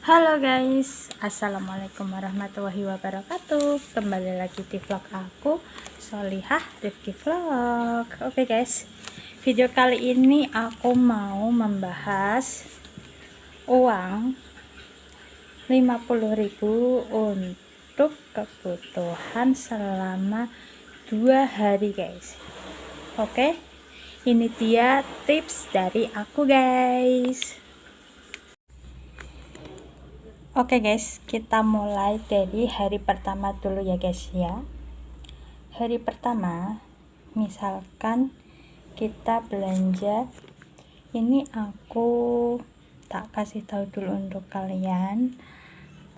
Halo guys, assalamualaikum warahmatullahi wabarakatuh. Kembali lagi di vlog aku, Sholihah Rifki Vlog. Oke guys, video kali ini aku mau membahas uang 50.000 untuk kebutuhan selama 2 hari guys. Oke, ini dia tips dari aku guys. Oke guys, kita mulai dari hari pertama dulu ya guys ya. Hari pertama, misalkan kita belanja, ini aku tak kasih tahu dulu untuk kalian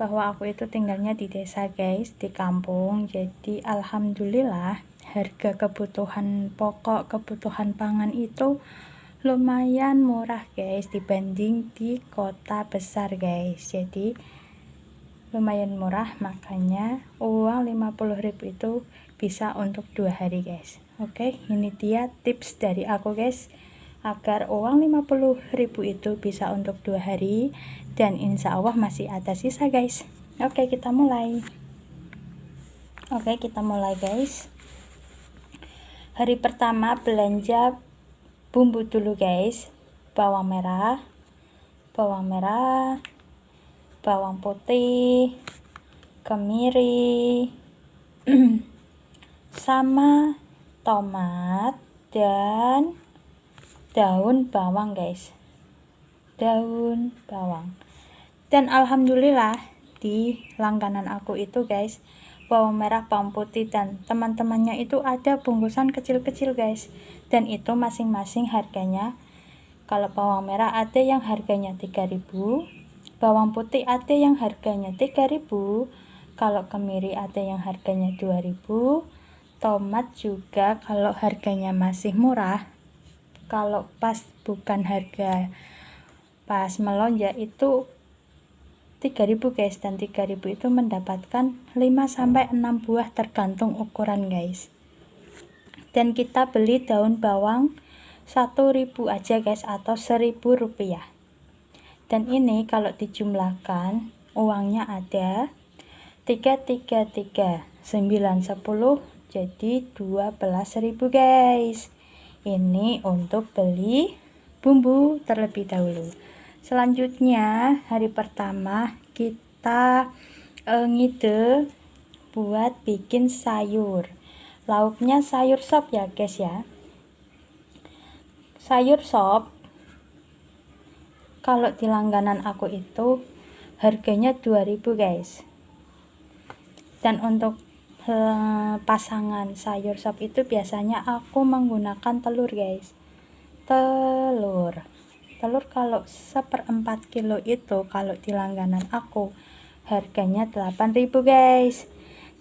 bahwa aku itu tinggalnya di desa guys, di kampung. Jadi alhamdulillah harga kebutuhan pokok, kebutuhan pangan itu lumayan murah guys dibanding di kota besar guys. Jadi lumayan murah, makanya uang 50.000 itu bisa untuk 2 hari guys. Oke, ini dia tips dari aku guys, agar uang 50.000 itu bisa untuk 2 hari dan insya Allah masih ada sisa guys. Oke, kita mulai. Oke, kita mulai guys. Hari pertama belanja bumbu dulu guys. Bawang merah, bawang putih, kemiri, sama tomat dan daun bawang guys, daun bawang. Dan alhamdulillah di langganan aku itu guys, bawang merah, bawang putih dan teman-temannya itu ada bungkusan kecil-kecil guys, dan itu masing-masing harganya. Kalau bawang merah ada yang harganya 3.000, bawang putih ada yang harganya 3.000, kalau kemiri ada yang harganya 2.000, tomat juga kalau harganya masih murah, kalau pas bukan harga pas melonjak itu 3.000 guys, dan 3.000 itu mendapatkan 5-6 buah tergantung ukuran guys. Dan kita beli daun bawang 1.000 aja guys, atau 1.000 rupiah. Dan ini kalau dijumlahkan uangnya ada 3, 3, 3, 9, 10, jadi 12.000 guys. Ini untuk beli bumbu terlebih dahulu. Selanjutnya hari pertama kita ngide buat bikin sayur. Lauknya sayur sop ya guys ya. Sayur sop kalau di langganan aku itu harganya 2.000 guys. Dan untuk pasangan sayur sop itu biasanya aku menggunakan telur guys. Telur kalau 1/4 kilo itu kalau di langganan aku harganya 8.000 guys.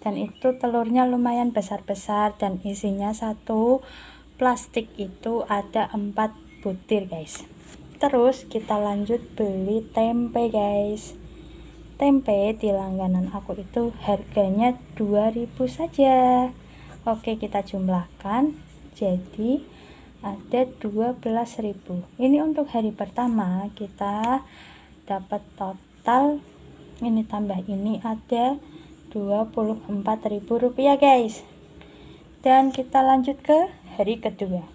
Dan itu telurnya lumayan besar-besar dan isinya satu plastik itu ada 4 butir guys. Terus kita lanjut beli tempe guys. Tempe di langganan aku itu harganya 2.000 saja. Oke, kita jumlahkan jadi ada 12.000. Ini untuk hari pertama kita dapat total, ini tambah ini ada 24.000 rupiah guys. Dan kita lanjut ke hari kedua.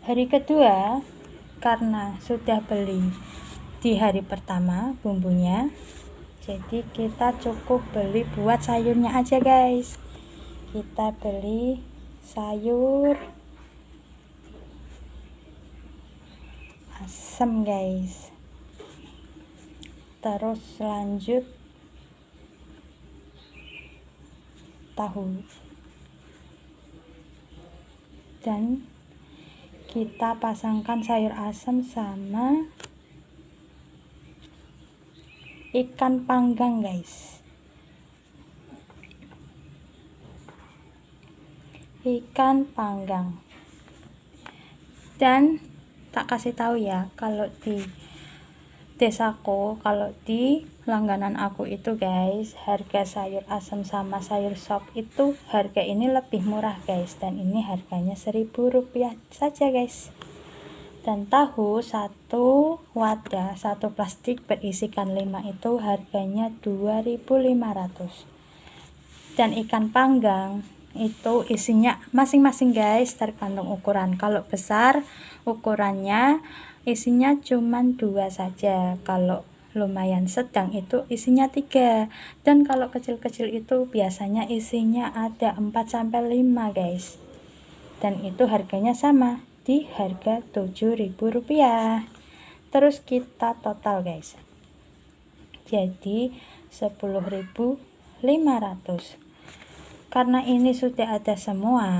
Hari kedua karena sudah beli di hari pertama bumbunya, jadi kita cukup beli buat sayurnya aja guys. Kita beli sayur asam guys, terus lanjut tahu, dan kita pasangkan sayur asam sama ikan panggang guys. Ikan panggang. Dan tak kasih tahu ya, kalau di desaku, kalau di langganan aku itu guys, harga sayur asam sama sayur sop itu harga ini lebih murah guys, dan ini harganya 1.000 rupiah saja guys. Dan tahu 1 wadah, 1 plastik berisikan 5 itu harganya 2.500. Dan ikan panggang itu isinya masing-masing guys, tergantung ukuran. Kalau besar ukurannya isinya cuma 2 saja, kalau lumayan sedang itu isinya 3, dan kalau kecil-kecil itu biasanya isinya ada 4-5 guys. Dan itu harganya sama, di harga Rp7.000. Terus kita total guys, jadi 10.500. Karena ini sudah ada semua,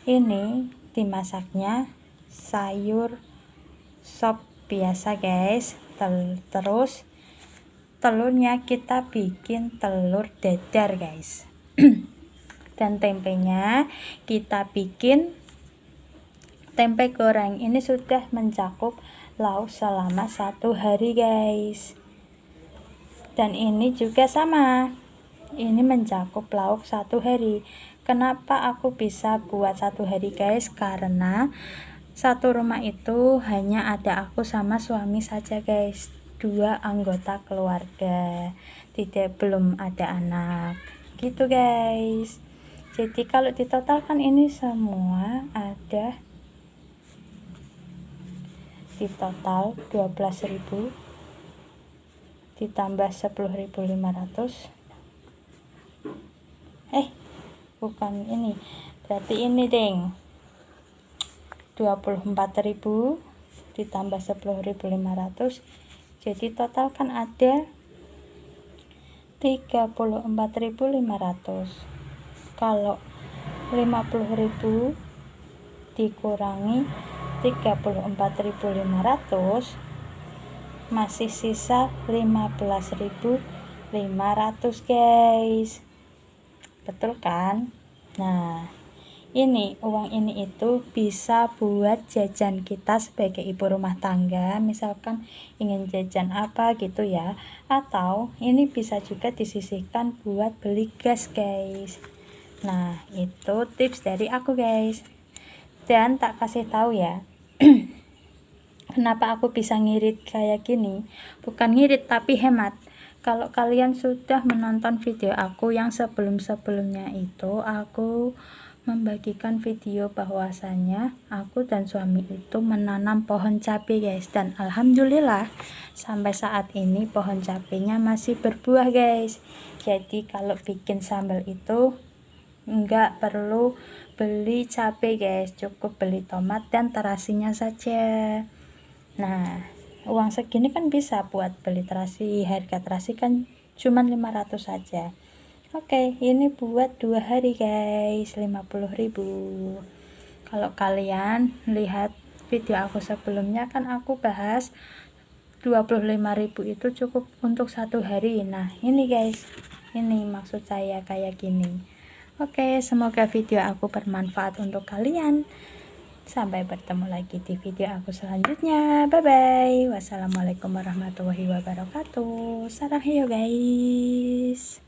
ini dimasaknya sayur sop biasa guys. Terus telurnya kita bikin telur dadar guys. Dan tempenya kita bikin tempe goreng. Ini sudah mencakup lauk selama 1 hari guys. Dan ini juga sama, ini mencakup lauk 1 hari. Kenapa aku bisa buat 1 hari guys? Karena satu rumah itu hanya ada aku sama suami saja guys, 2 anggota keluarga, belum ada anak gitu guys. Jadi kalau ditotalkan ini semua ada di total 12.000 ditambah 10.500. Bukan ini, berarti ini deng, 24.000 ditambah 10.500, jadi total kan ada 34.500. Kalau 50.000 dikurangi 34.500 masih sisa 15.500 guys. Betul kan? Nah, ini uang ini itu bisa buat jajan kita sebagai ibu rumah tangga, misalkan ingin jajan apa gitu ya, atau ini bisa juga disisihkan buat beli gas guys. Nah, itu tips dari aku guys. Dan tak kasih tahu ya, kenapa aku bisa ngirit kayak gini. Bukan ngirit tapi hemat. Kalau kalian sudah menonton video aku yang sebelum-sebelumnya itu, aku membagikan video bahwasannya aku dan suami itu menanam pohon cabai guys. Dan alhamdulillah sampai saat ini pohon cabainya masih berbuah guys. Jadi kalau bikin sambal itu enggak perlu beli cabai guys, cukup beli tomat dan terasinya saja. Nah, uang segini kan bisa buat beli terasi, harga terasi kan cuma 500 saja. Oke, ini buat 2 hari guys, 50.000. Kalau kalian lihat video aku sebelumnya kan aku bahas 25.000 itu cukup untuk 1 hari. Nah, ini guys, ini maksud saya kayak gini. Oke, semoga video aku bermanfaat untuk kalian. Sampai bertemu lagi di video aku selanjutnya. Bye bye. Wassalamualaikum warahmatullahi wabarakatuh. Sarang hiyo guys.